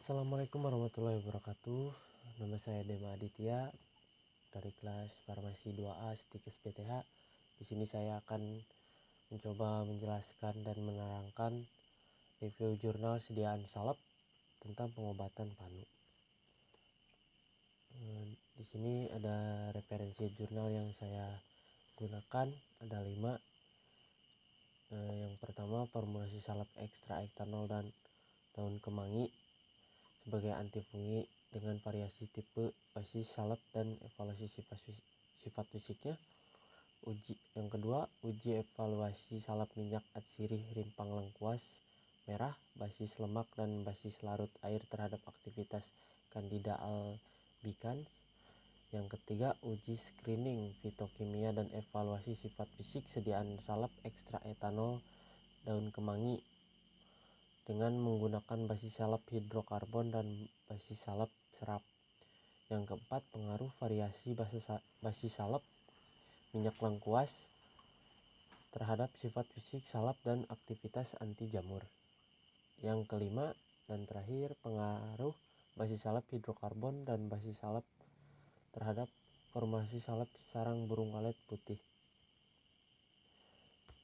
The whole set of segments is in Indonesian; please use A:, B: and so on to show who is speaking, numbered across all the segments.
A: Assalamualaikum warahmatullahi wabarakatuh. Nama saya Dema Aditya dari kelas Farmasi 2A Stikes PTH. Di sini saya akan mencoba menjelaskan dan menerangkan review jurnal sediaan salep tentang pengobatan panu. Di sini ada referensi jurnal yang saya gunakan, ada 5. Yang pertama, formulasi salep ekstra etanol dan daun kemangi sebagai antifungi dengan variasi tipe basis salep dan evaluasi sifat fisiknya. Yang kedua, uji evaluasi salep minyak atsiri rimpang lengkuas merah, basis lemak dan basis larut air terhadap aktivitas Candida albicans. Yang ketiga, uji screening fitokimia dan evaluasi sifat fisik sediaan salep ekstra etanol daun kemangi dengan menggunakan basis salep hidrokarbon dan basis salep serap. Yang keempat, pengaruh variasi basis salep minyak lengkuas terhadap sifat fisik salep dan aktivitas anti jamur. Yang kelima dan terakhir, pengaruh basis salep hidrokarbon dan basis salep terhadap formasi salep sarang burung walet putih.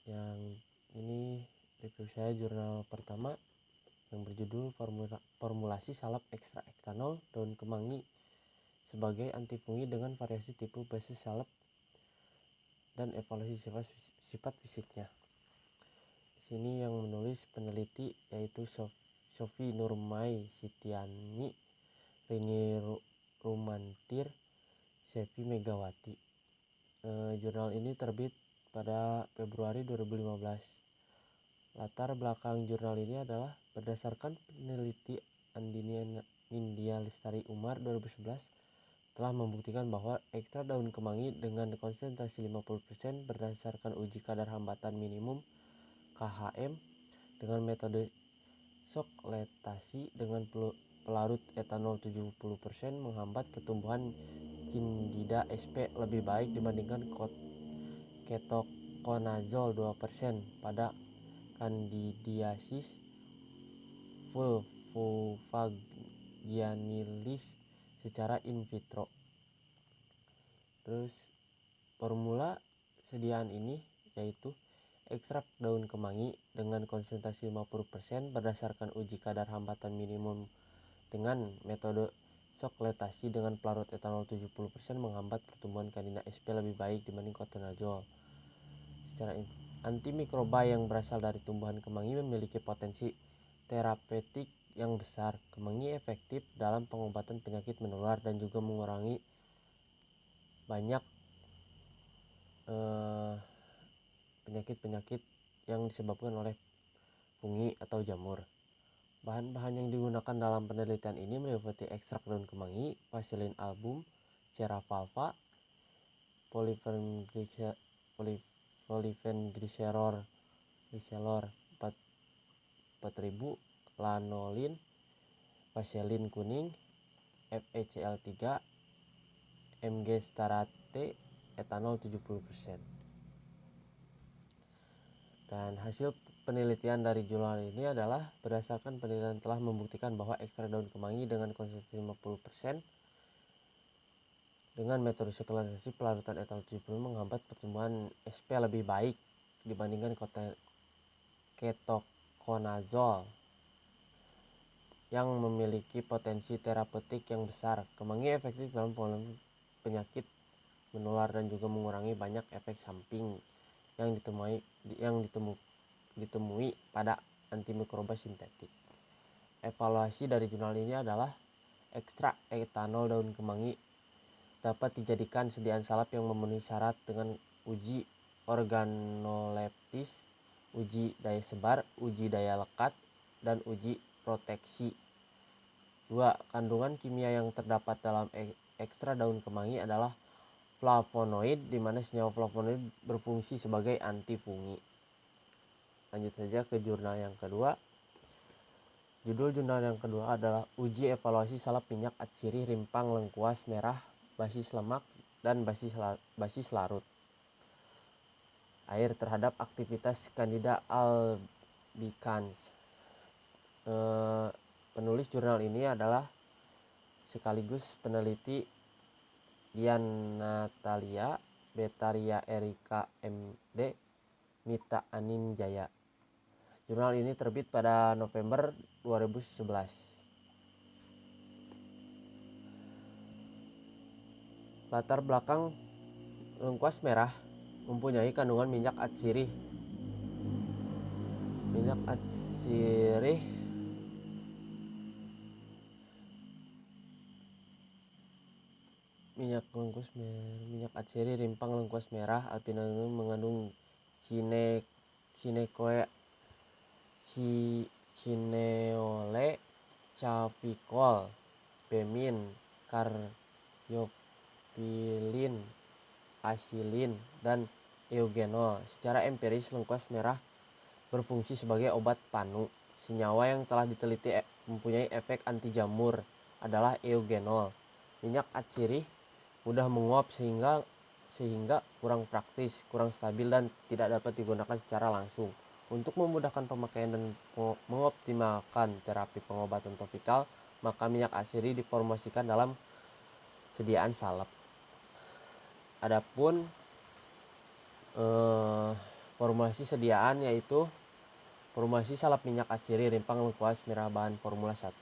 A: Yang ini review saya jurnal pertama yang berjudul formulasi salep ekstra etanol daun kemangi sebagai antifungi dengan variasi tipe basis salep dan evaluasi sifat fisiknya. Di sini yang menulis peneliti yaitu Sofi Nurmai Sitiani, Rini Rumantir, Sevi Megawati. Jurnal ini terbit pada Februari 2015. Latar belakang jurnal ini adalah berdasarkan peneliti Nindya Lestari Umar 2011 telah membuktikan bahwa ekstra daun kemangi dengan konsentrasi 50% berdasarkan uji kadar hambatan minimum KHM dengan metode shock letasi dengan pelarut etanol 70% menghambat pertumbuhan Candida sp lebih baik dibandingkan ketoconazole 2% pada Candidiasis vulvovaginalis secara in vitro. Terus formula sediaan ini yaitu ekstrak daun kemangi dengan konsentrasi 50% berdasarkan uji kadar hambatan minimum dengan metode shock letasi dengan pelarut etanol 70% menghambat pertumbuhan Candida sp lebih baik dibanding ketoconazole. Secara antimikroba yang berasal dari tumbuhan kemangi memiliki potensi terapeutik yang besar. Kemangi efektif dalam pengobatan penyakit menular dan juga mengurangi banyak penyakit-penyakit yang disebabkan oleh fungi atau jamur. Bahan-bahan yang digunakan dalam penelitian ini meliputi ekstrak daun kemangi, Vaseline album, Ceravalva, Polyphenylglycerol 4000, lanolin, Vaseline kuning, FeCl3, Mg Starate, etanol 70%. Dan hasil penelitian dari jurnal ini adalah berdasarkan penelitian telah membuktikan bahwa ekstrak daun kemangi dengan konsentrasi 50% dengan metode sekularisasi pelarutan etanol 70% menghambat pertumbuhan sp lebih baik dibandingkan ketoconazole yang memiliki potensi terapeutik yang besar. Kemangi efektif dalam penanganan penyakit menular dan juga mengurangi banyak efek samping yang ditemui pada antimikroba sintetik. Evaluasi dari jurnal ini adalah ekstrak etanol daun kemangi dapat dijadikan sediaan salep yang memenuhi syarat dengan uji organoleptis, uji daya sebar, uji daya lekat, dan uji proteksi. 2. Kandungan kimia yang terdapat dalam ekstra daun kemangi adalah flavonoid, di mana senyawa flavonoid berfungsi sebagai antifungi. Lanjut saja ke jurnal yang kedua. Judul jurnal yang kedua adalah uji evaluasi salep minyak atsiri rimpang lengkuas merah, basis lemak dan basis larut air terhadap aktivitas Candida albicans. Penulis jurnal ini adalah sekaligus peneliti Dian Natalia, Betaria Erika MD, Mita Aninjaya. Jurnal ini terbit pada November 2011. Latar belakang lengkuas merah mempunyai kandungan minyak atsirih. Minyak atsirih rimpang lengkuas merah alpinanum mengandung cineole, cafikol, pemin, karyopilin, asilin, dan eugenol. Secara empiris, lengkuas merah berfungsi sebagai obat panu. Senyawa yang telah diteliti mempunyai efek anti jamur adalah eugenol. Minyak atsirih mudah menguap sehingga kurang praktis, kurang stabil, dan tidak dapat digunakan secara langsung. Untuk memudahkan pemakaian dan mengoptimalkan terapi pengobatan topikal, maka minyak atsirih diformulasikan dalam sediaan salep. Adapun formulasi sediaan yaitu formulasi salep minyak atsirih rimpang lengkuas merah bahan formula 1.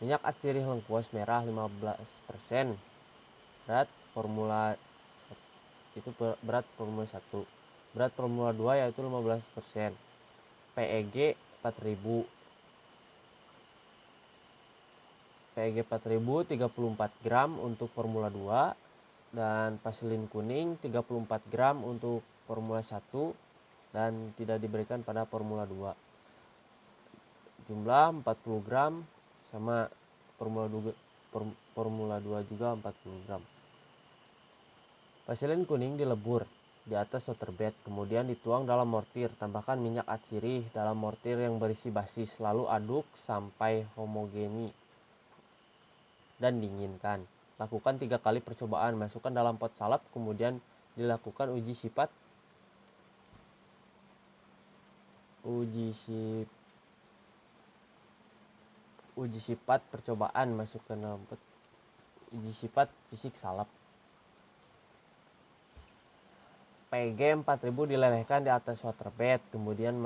A: Minyak atsirih lengkuas merah 15%. Berat formula 1. Berat formula 2 yaitu 15%. PEG 4000. PEG 4000 34 gram untuk formula 2 dan vaselin kuning 34 gram untuk formula 1 dan tidak diberikan pada formula 2. Jumlah 40 gram sama formula 2 juga 40 gram. Vaselin kuning dilebur di atas waterbed, kemudian dituang dalam mortir. Tambahkan minyak atsirih dalam mortir yang berisi basis, lalu aduk sampai homogeni dan dinginkan. Lakukan 3 kali percobaan. Masukkan dalam pot salep, kemudian dilakukan uji sifat percobaan. Masukkan dalam pot uji sifat fisik salep. PEG 4000 dilelehkan di atas waterbed, kemudian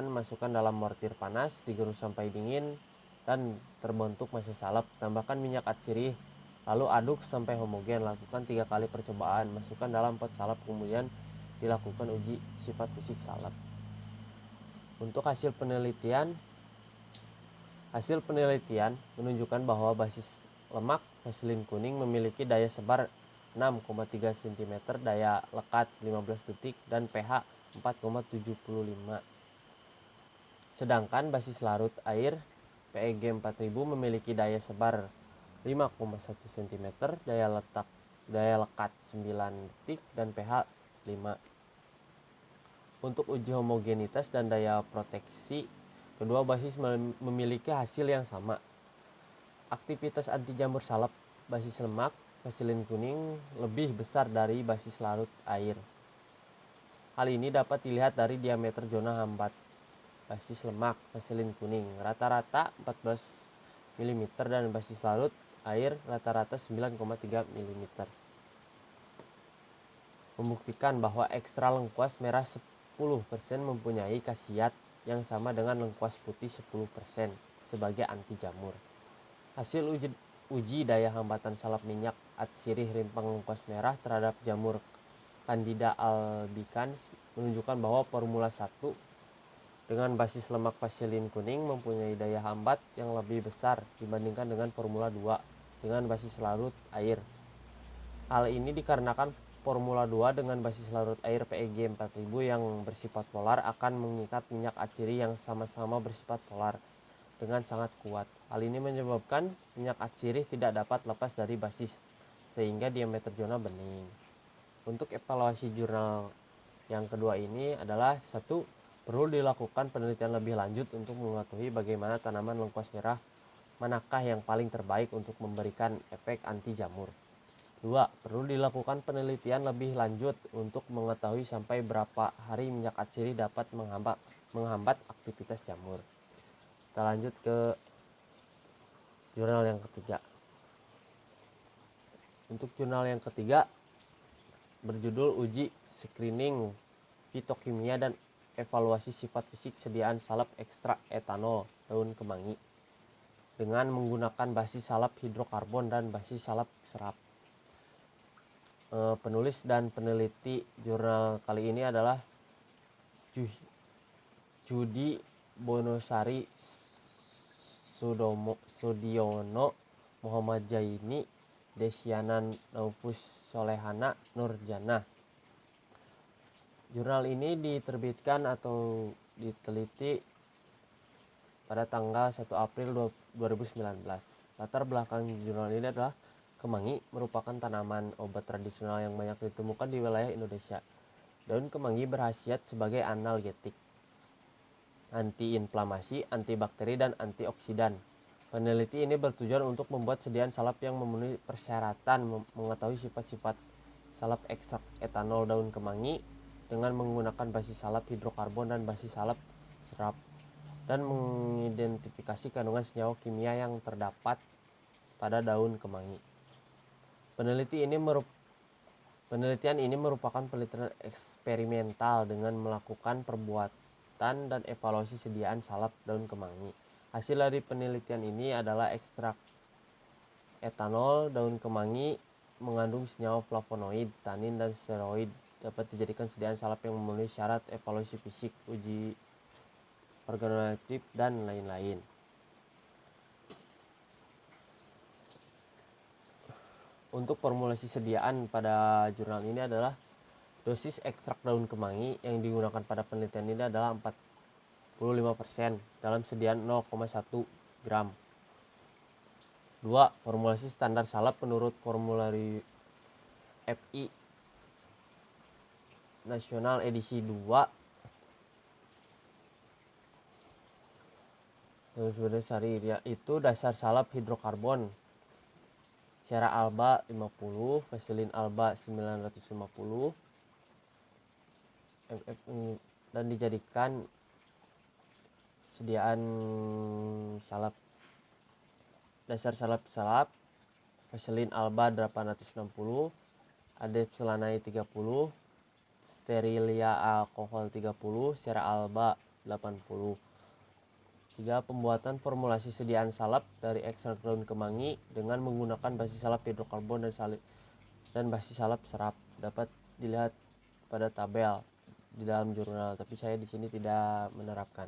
A: masukkan dalam mortir panas, digerus sampai dingin dan terbentuk massa salep. Tambahkan minyak atsirih, lalu aduk sampai homogen. Lakukan 3 kali percobaan. Masukkan dalam pot salep, kemudian dilakukan uji sifat fisik salep. Untuk hasil penelitian menunjukkan bahwa basis lemak vaselin kuning memiliki daya sebar 6,3 cm, daya lekat 15 detik, dan pH 4,75. Sedangkan basis larut air PEG 4000 memiliki daya sebar 5,1 cm, daya lekat 9 detik, dan pH 5. Untuk uji homogenitas dan daya proteksi, kedua basis memiliki hasil yang sama. Aktivitas anti jamur salep basis lemak vaselin kuning lebih besar dari basis larut air. Hal ini dapat dilihat dari diameter zona hambat basis lemak vaselin kuning rata-rata 14 mm dan basis larut air rata-rata 9,3 mm. Membuktikan bahwa ekstra lengkuas merah 10% mempunyai khasiat yang sama dengan lengkuas putih 10% sebagai anti jamur. Hasil uji daya hambatan salep minyak atsirih rimpang lengkuas merah terhadap jamur Candida albicans menunjukkan bahwa formula 1 dengan basis lemak vaselin kuning mempunyai daya hambat yang lebih besar dibandingkan dengan formula 2 dengan basis larut air. Hal ini dikarenakan formula 2 dengan basis larut air PEG 4000 yang bersifat polar akan mengikat minyak atsirih yang sama-sama bersifat polar dengan sangat kuat. Hal ini menyebabkan minyak atsirih tidak dapat lepas dari basis, sehingga diameter zona bening. Untuk evaluasi jurnal yang kedua ini adalah 1. Perlu dilakukan penelitian lebih lanjut untuk mengetahui bagaimana tanaman lengkuas merah manakah yang paling terbaik untuk memberikan efek anti jamur. 2. Perlu dilakukan penelitian lebih lanjut untuk mengetahui sampai berapa hari minyak atsirih dapat menghambat aktivitas jamur. Kita lanjut ke jurnal yang ketiga. Untuk jurnal yang ketiga berjudul Uji Screening Fitokimia dan Evaluasi Sifat Fisik Sediaan Salep Ekstrak Etanol Daun Kemangi dengan menggunakan basis salep hidrokarbon dan basis salep serap. Penulis dan peneliti jurnal kali ini adalah Judi Bonosari Sudiono, Muhammad Jaini, Desyanan Naufus Solehana Nurjana. Jurnal ini diterbitkan atau diteliti pada tanggal 1 April 2019. Latar belakang jurnal ini adalah kemangi merupakan tanaman obat tradisional yang banyak ditemukan di wilayah Indonesia. Daun kemangi berkhasiat sebagai analgetik, antiinflamasi, antibakteri, dan antioksidan. Peneliti ini bertujuan untuk membuat sediaan salep yang memenuhi persyaratan mengetahui sifat-sifat salep ekstrak etanol daun kemangi dengan menggunakan basis salep hidrokarbon dan basis salep serap, dan mengidentifikasi kandungan senyawa kimia yang terdapat pada daun kemangi. Penelitian ini merupakan penelitian eksperimental dengan melakukan perbuatan dan evaluasi sediaan salep daun kemangi. Hasil dari penelitian ini adalah ekstrak etanol daun kemangi mengandung senyawa flavonoid, tanin, dan steroid, dapat dijadikan sediaan salep yang memenuhi syarat evaluasi fisik, uji organoleptik, dan lain-lain. Untuk formulasi sediaan pada jurnal ini adalah dosis ekstrak daun kemangi yang digunakan pada penelitian ini adalah 45% dalam sediaan 0,1 gram. 2. Formulasi standar salep menurut formulari FI Nasional edisi 2 yaitu dasar salep hidrokarbon Sierra alba 50, Vaseline alba 950 mf dan dijadikan sediaan salep. Dasar salep Vaseline alba 860, Adepselanai 30, Sterilia alkohol 30, Sierra alba 80. 3. Pembuatan formulasi sediaan salep dari ekstrak daun kemangi dengan menggunakan basis salep hidrokarbon dan basis salep serap. Dapat dilihat pada tabel di dalam jurnal, tapi saya di sini tidak menerapkan.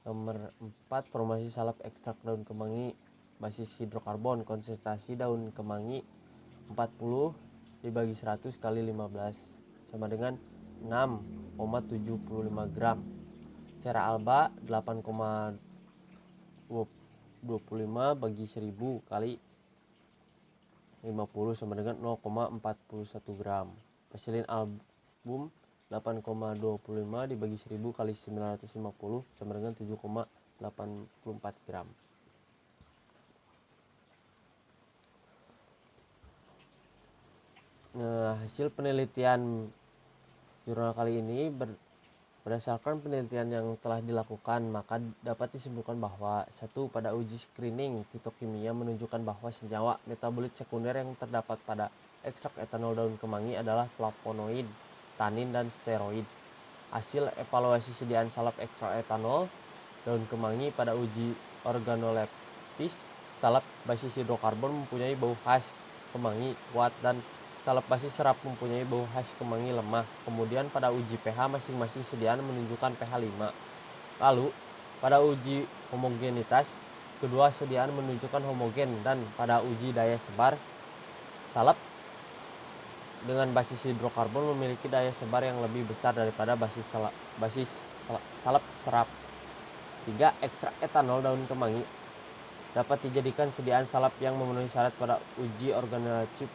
A: Nomor 4. Formulasi salep ekstrak daun kemangi basis hidrokarbon. Konsentrasi daun kemangi 40 dibagi 100 kali 15 sama dengan 6,75 gram. Sierra alba 8,25 bagi 1000 kali 50 sama dengan 0,41 gram. Vaseline album 8,25 dibagi 1000 kali 950 sama dengan 7,84 gram. Nah, hasil penelitian jurnal kali ini berdasarkan penelitian yang telah dilakukan, maka dapat disimpulkan bahwa 1. Pada uji screening fitokimia menunjukkan bahwa senyawa metabolit sekunder yang terdapat pada ekstrak etanol daun kemangi adalah flavonoid, tanin, dan steroid. Hasil evaluasi sediaan salep ekstrak etanol daun kemangi pada uji organoleptis, salep basis hidrokarbon mempunyai bau khas kemangi kuat dan salep basis serap mempunyai bau khas kemangi lemah. Kemudian pada uji pH masing-masing sediaan menunjukkan pH 5. Lalu pada uji homogenitas kedua sediaan menunjukkan homogen, dan pada uji daya sebar salep dengan basis hidrokarbon memiliki daya sebar yang lebih besar daripada basis salep serap. 3. Ekstrak etanol daun kemangi dapat dijadikan sediaan salep yang memenuhi syarat pada uji organoleptik,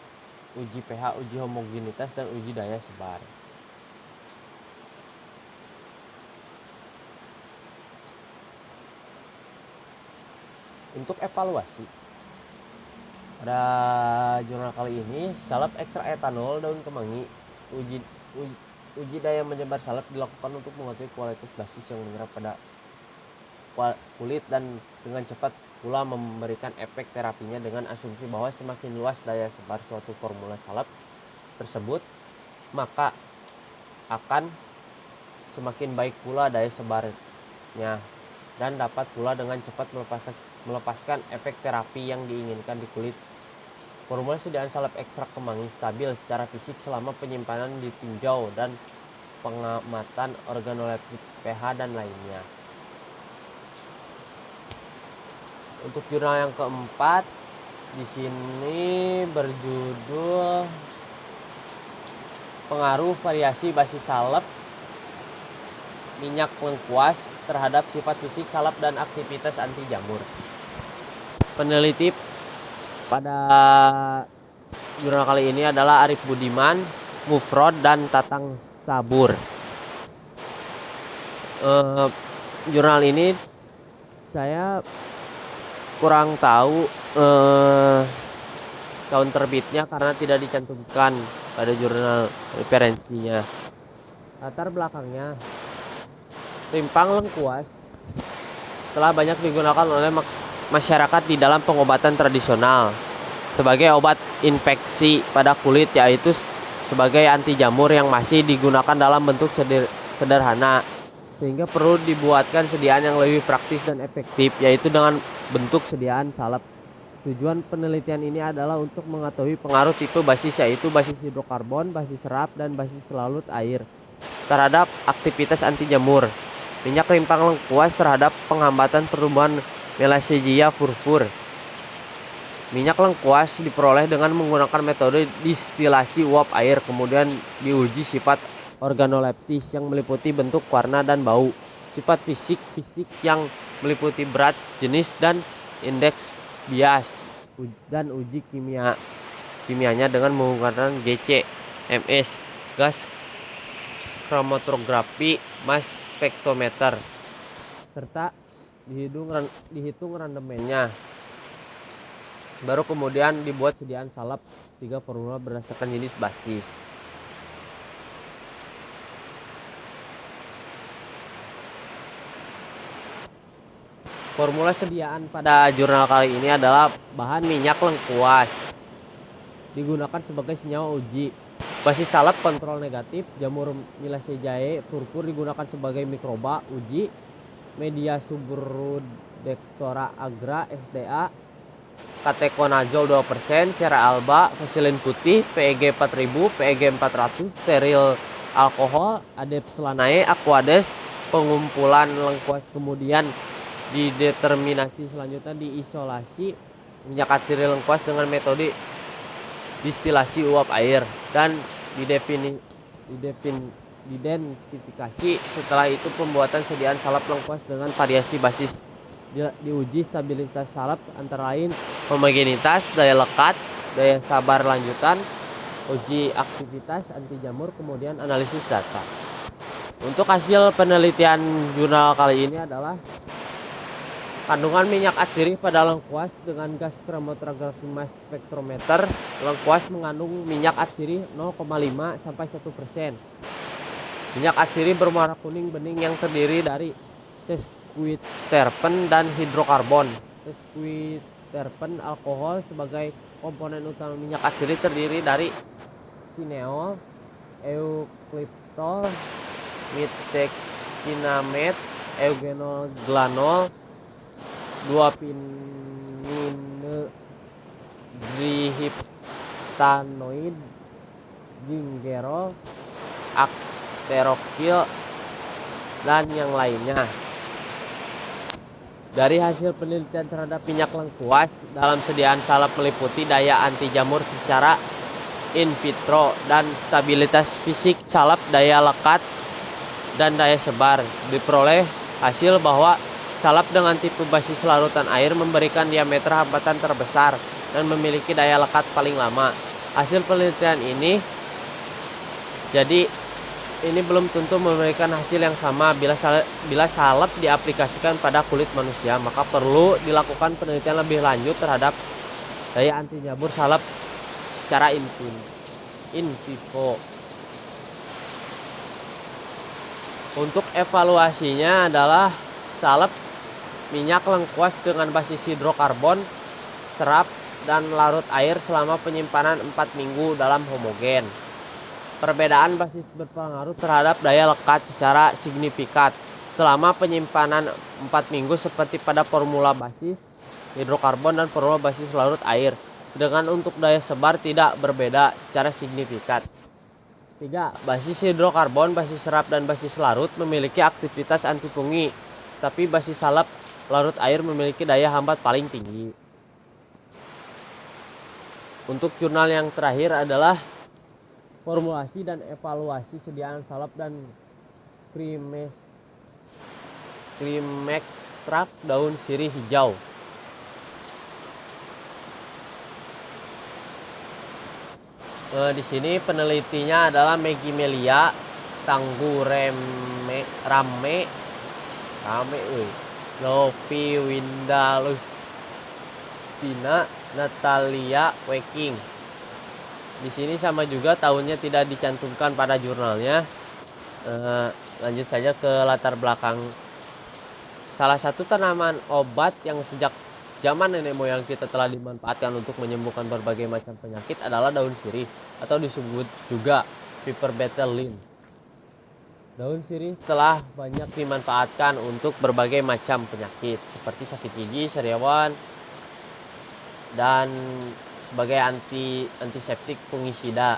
A: uji pH, uji homogenitas, dan uji daya sebar. Untuk evaluasi pada jurnal kali ini, salep ekstrak etanol daun kemangi, uji daya menyebar salep dilakukan untuk mengetahui kualitas basis yang menyerap pada kulit dan dengan cepat pula memberikan efek terapinya dengan asumsi bahwa semakin luas daya sebar suatu formula salep tersebut, maka akan semakin baik pula daya sebarnya dan dapat pula dengan cepat melepaskan efek terapi yang diinginkan di kulit. Formula sediaan salep ekstrak kemangi stabil secara fisik selama penyimpanan di tinjau dan pengamatan organoleptik, pH dan lainnya. Untuk jurnal yang keempat di sini berjudul pengaruh variasi basis salep minyak lengkuas terhadap sifat fisik salep dan aktivitas anti jamur. Peneliti pada jurnal kali ini adalah Arif Budiman, Mufrod, dan Tatang Sabur. Jurnal ini saya kurang tahu tahun terbitnya karena tidak dicantumkan pada jurnal referensinya. Latar belakangnya, rimpang lengkuas telah banyak digunakan oleh masyarakat di dalam pengobatan tradisional sebagai obat infeksi pada kulit, yaitu sebagai anti jamur yang masih digunakan dalam bentuk sederhana, sehingga perlu dibuatkan sediaan yang lebih praktis dan efektif, yaitu dengan bentuk sediaan salep. Tujuan penelitian ini adalah untuk mengetahui pengaruh tipe basis, yaitu basis hidrokarbon, basis serat, dan basis larut air terhadap aktivitas anti jamur. Minyak rimpang lengkuas terhadap penghambatan pertumbuhan Melasthenia furfur. Minyak lengkuas diperoleh dengan menggunakan metode distilasi uap air, kemudian diuji sifat organoleptis yang meliputi bentuk, warna, dan bau. Sifat fisik yang meliputi berat, jenis, dan indeks bias, dan uji kimianya dengan menggunakan GC, MS, gas kromatografi, mass spektrometer, serta dihitung randemennya. Baru kemudian dibuat sediaan salep 3 formula berdasarkan jenis basis. Formula sediaan pada jurnal kali ini adalah bahan minyak lengkuas, digunakan sebagai senyawa uji. Basis salep kontrol negatif, jamur Melastheniae furfur digunakan sebagai mikroba uji. Media Subrudexstora agra SDA, kataconazole 2%, cera alba, vaselin putih, PEG 4000, PEG 400, steril alkohol, Adepslanae, Aquades. Pengumpulan lengkuas kemudian dideterminasi selanjutnya diisolasi minyak atsiri lengkuas dengan metode distilasi uap air dan identifikasi. Setelah itu pembuatan sediaan salep lengkuas dengan variasi basis diuji stabilitas salep antara lain homogenitas, daya lekat, daya sabar lanjutan, uji aktivitas anti jamur, kemudian analisis data. Untuk hasil penelitian jurnal kali ini adalah kandungan minyak atsiri pada lengkuas dengan gas kromatografi mass spektrometer. Lengkuas mengandung minyak atsiri 0,5 sampai 1%. Minyak atsiri berwarna kuning bening yang terdiri dari sesquiterpen dan hidrokarbon. Sesquiterpen alkohol sebagai komponen utama minyak atsiri terdiri dari sineol, eucalyptol, metexylamate, eugenol glanol, 2-pinene diheptanoid, gingerol, akterokil, dan yang lainnya. Dari hasil penelitian terhadap minyak lengkuas dalam sediaan salep meliputi daya anti jamur secara in vitro dan stabilitas fisik salep, daya lekat, dan daya sebar. Diperoleh hasil bahwa salep dengan tipe basis larutan air memberikan diameter hambatan terbesar dan memiliki daya lekat paling lama. Hasil penelitian ini belum tentu memberikan hasil yang sama. Bila salep diaplikasikan pada kulit manusia, maka perlu dilakukan penelitian lebih lanjut terhadap daya anti jamur salep secara in vivo. Untuk evaluasinya adalah salep minyak lengkuas dengan basis hidrokarbon, serap, dan larut air selama penyimpanan 4 minggu dalam homogen. Perbedaan basis berpengaruh terhadap daya lekat secara signifikan selama penyimpanan 4 minggu seperti pada formula basis hidrokarbon dan formula basis larut air. Dengan untuk daya sebar tidak berbeda secara signifikan. 3. Basis hidrokarbon, basis serap, dan basis larut memiliki aktivitas anti fungi, tapi basis salep larut air memiliki daya hambat paling tinggi. Untuk jurnal yang terakhir adalah formulasi dan evaluasi sediaan salep dan krim ekstrak daun sirih hijau. Di sini penelitinya adalah Maggie Melia, Tanggu Rame, Novi Winda Lustina, Natalia Waking. Di sini sama juga tahunnya tidak dicantumkan pada jurnalnya. Lanjut saja ke latar belakang. Salah satu tanaman obat yang sejak zaman nenek moyang kita telah dimanfaatkan untuk menyembuhkan berbagai macam penyakit adalah daun sirih atau disebut juga Piper Betel Lin. Daun sirih telah banyak dimanfaatkan untuk berbagai macam penyakit seperti sakit gigi, sariawan, dan sebagai antiseptik fungisida,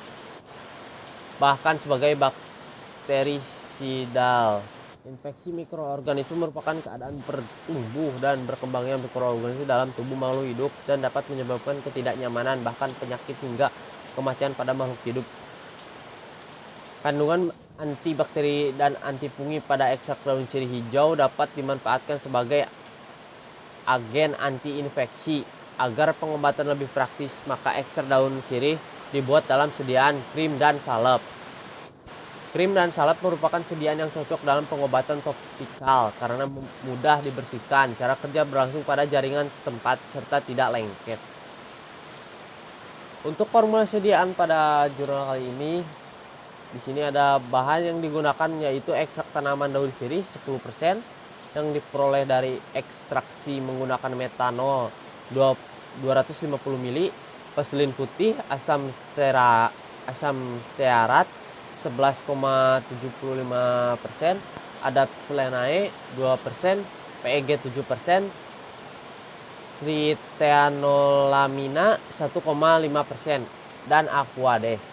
A: bahkan sebagai bakterisidal. Infeksi mikroorganisme merupakan keadaan bertumbuh dan berkembangnya mikroorganisme dalam tubuh makhluk hidup dan dapat menyebabkan ketidaknyamanan, bahkan penyakit hingga kematian pada makhluk hidup. Kandungan antibakteri dan antifungi pada ekstrak daun sirih hijau dapat dimanfaatkan sebagai agen anti-infeksi. Agar pengobatan lebih praktis, maka ekstrak daun sirih dibuat dalam sediaan krim dan salep. Krim dan salep merupakan sediaan yang cocok dalam pengobatan topikal karena mudah dibersihkan. Cara kerja berlangsung pada jaringan setempat serta tidak lengket. Untuk formula sediaan pada jurnal kali ini, di sini ada bahan yang digunakan yaitu ekstrak tanaman daun sirih 10% yang diperoleh dari ekstraksi menggunakan metanol 250 ml, peselin putih, asam stearat 11,75%, adat selenium 2%, PEG 7%, triteanolamina 1,5%, dan aquades.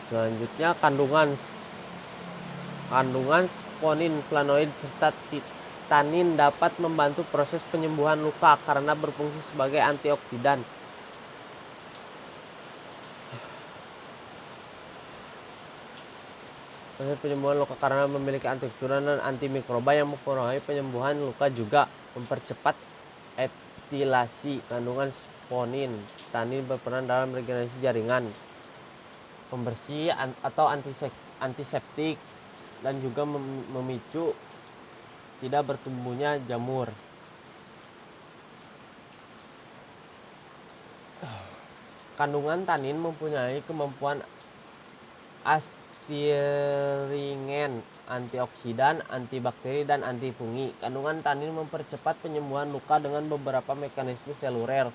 A: Selanjutnya kandungan sponin, flavonoid, serta tanin dapat membantu proses penyembuhan luka karena berfungsi sebagai antioksidan. Proses penyembuhan luka karena memiliki antioksidan dan antimikroba yang mempengaruhi penyembuhan luka, juga mempercepat etilasi. Kandungan sponin, tanin berperan dalam regenerasi jaringan, pembersih atau antiseptik, dan juga memicu tidak bertumbuhnya jamur. Kandungan tanin mempunyai kemampuan astringent, antioksidan, antibakteri, dan antifungi. Kandungan tanin mempercepat penyembuhan luka dengan beberapa mekanisme seluler,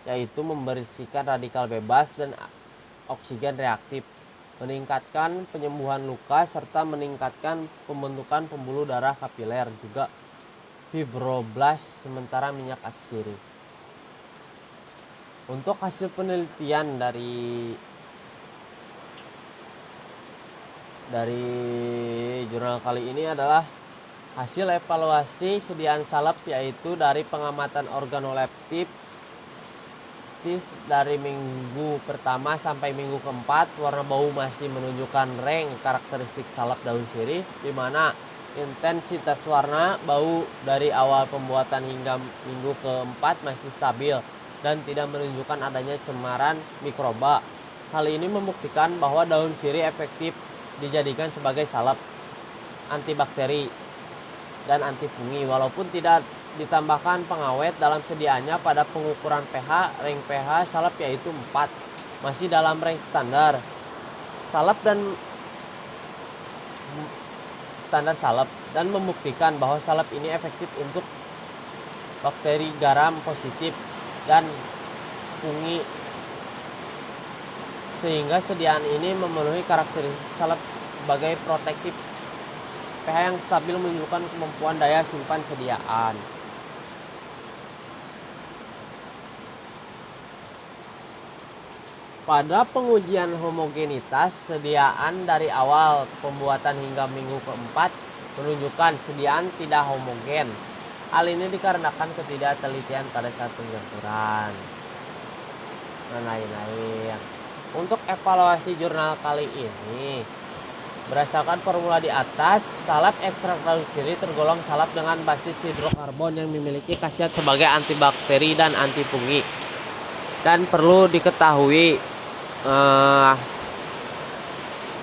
A: yaitu membersihkan radikal bebas dan oksigen reaktif, meningkatkan penyembuhan luka, serta meningkatkan pembentukan pembuluh darah kapiler, juga fibroblast. Sementara minyak atsiri. Untuk hasil penelitian dari jurnal kali ini adalah hasil evaluasi sediaan salep, yaitu dari pengamatan organoleptik dari minggu pertama sampai minggu keempat. Warna bau masih menunjukkan range karakteristik salep daun sirih, di mana intensitas warna bau dari awal pembuatan hingga minggu keempat masih stabil dan tidak menunjukkan adanya cemaran mikroba. Hal ini membuktikan bahwa daun sirih efektif dijadikan sebagai salep, antibakteri, dan antifungi walaupun tidak ditambahkan pengawet dalam sediaannya. Pada pengukuran pH, range pH salep yaitu 4, masih dalam range standar. Salep dan standar salep dan membuktikan bahwa salep ini efektif untuk bakteri garam positif dan fungi, sehingga sediaan ini memenuhi karakteristik salep sebagai protektif. pH yang stabil menunjukkan kemampuan daya simpan sediaan. Pada pengujian homogenitas sediaan dari awal pembuatan hingga minggu keempat menunjukkan sediaan tidak homogen. Hal ini dikarenakan ketidaktelitian pada saat pencampuran dan lain-lain. Untuk evaluasi jurnal kali ini, berdasarkan formula di atas, salep ekstrak daun sirih tergolong salep dengan basis hidrokarbon yang memiliki khasiat sebagai antibakteri dan antifungi. Dan perlu diketahui,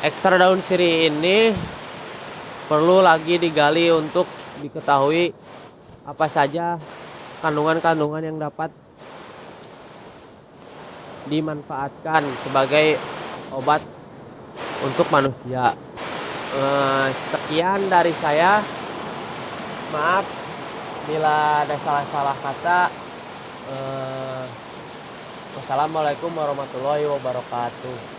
A: ekstrak daun sirih ini perlu lagi digali untuk diketahui apa saja kandungan-kandungan yang dapat dimanfaatkan sebagai obat untuk manusia. Sekian dari saya. Maaf bila ada salah-salah kata. Wassalamualaikum warahmatullahi wabarakatuh.